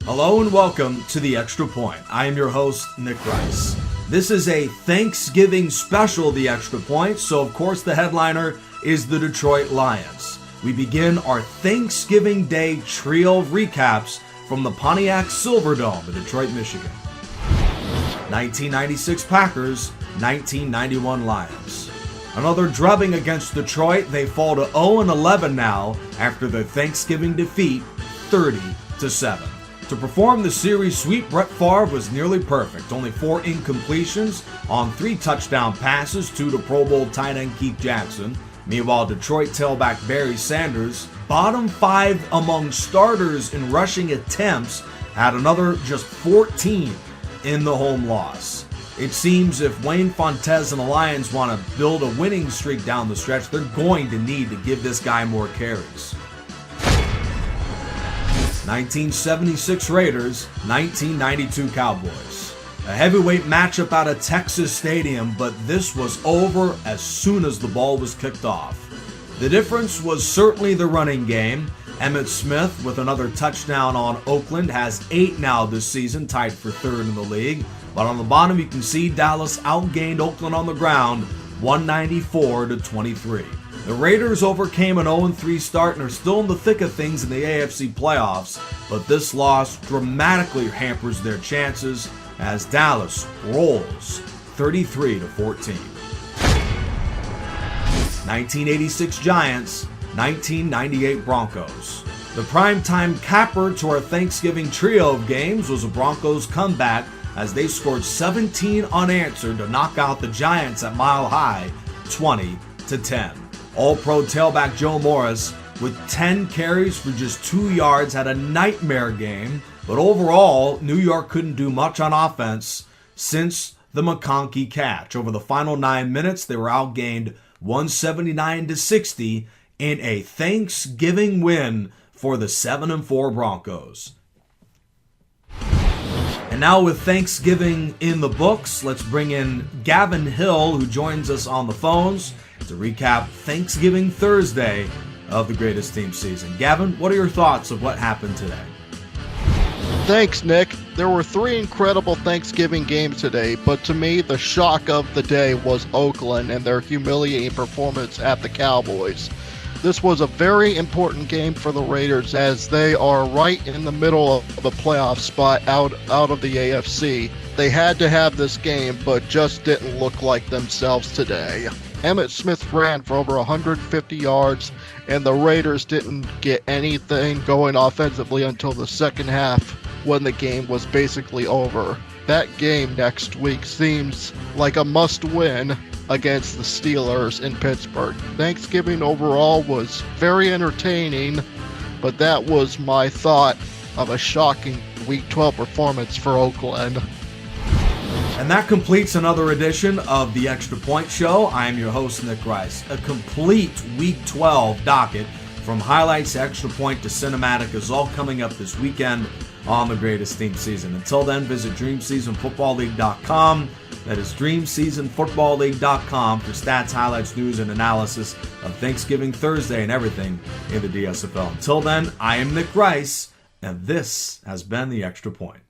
Hello and welcome to The Extra Point. I am your host, Nick Rice. This is a Thanksgiving special, The Extra Point, so of course the headliner is the Detroit Lions. We begin our Thanksgiving Day trio of recaps from the Pontiac Silverdome in Detroit, Michigan. 1996 Packers, 1991 Lions. Another drubbing against Detroit. They fall to 0-11 now after their Thanksgiving defeat, 30-7. To perform the series sweep, Brett Favre was nearly perfect. Only 4 incompletions on 3 touchdown passes, 2 to Pro Bowl tight end Keith Jackson. Meanwhile, Detroit tailback Barry Sanders, bottom 5 among starters in rushing attempts, had another just 14 in the home loss. It seems if Wayne Fontes and the Lions want to build a winning streak down the stretch, they're going to need to give this guy more carries. 1976 Raiders, 1992 Cowboys. A heavyweight matchup out of Texas Stadium, but this was over as soon as the ball was kicked off. The difference was certainly the running game. Emmitt Smith, with another touchdown on Oakland, has 8 now this season, tied for 3rd in the league. But on the bottom, you can see Dallas outgained Oakland on the ground, 194-23. The Raiders overcame an 0-3 start and are still in the thick of things in the AFC playoffs, but this loss dramatically hampers their chances as Dallas rolls 33-14. 1986 Giants, 1998 Broncos. The primetime capper to our Thanksgiving trio of games was a Broncos comeback as they scored 17 unanswered to knock out the Giants at Mile High, 20-10. All-Pro tailback Joe Morris, with 10 carries for just 2 yards, had a nightmare game, but overall, New York couldn't do much on offense since the McConkey catch. Over the final 9 minutes, they were outgained 179-60 in a Thanksgiving win for the 7-4 Broncos. And now with Thanksgiving in the books, let's bring in Gavin Hill, who joins us on the phones to recap Thanksgiving Thursday of the greatest team season. Gavin, what are your thoughts of what happened today? Thanks, Nick. There were 3 incredible Thanksgiving games today, but to me, the shock of the day was Oakland and their humiliating performance at the Cowboys. This was a very important game for the Raiders as they are right in the middle of the playoff spot out of the AFC. They had to have this game, but just didn't look like themselves today. Emmitt Smith ran for over 150 yards, and the Raiders didn't get anything going offensively until the second half when the game was basically over. That game next week seems like a must-win against the Steelers in Pittsburgh. Thanksgiving overall was very entertaining, but that was my thought of a shocking Week 12 performance for Oakland. And that completes another edition of The Extra Point Show. I am your host, Nick Rice. A complete Week 12 docket from highlights to Extra Point to cinematic is all coming up this weekend on the greatest team season. Until then, visit DreamSeasonFootballLeague.com. That is DreamSeasonFootballLeague.com for stats, highlights, news, and analysis of Thanksgiving Thursday and everything in the DSFL. Until then, I am Nick Rice, and this has been The Extra Point.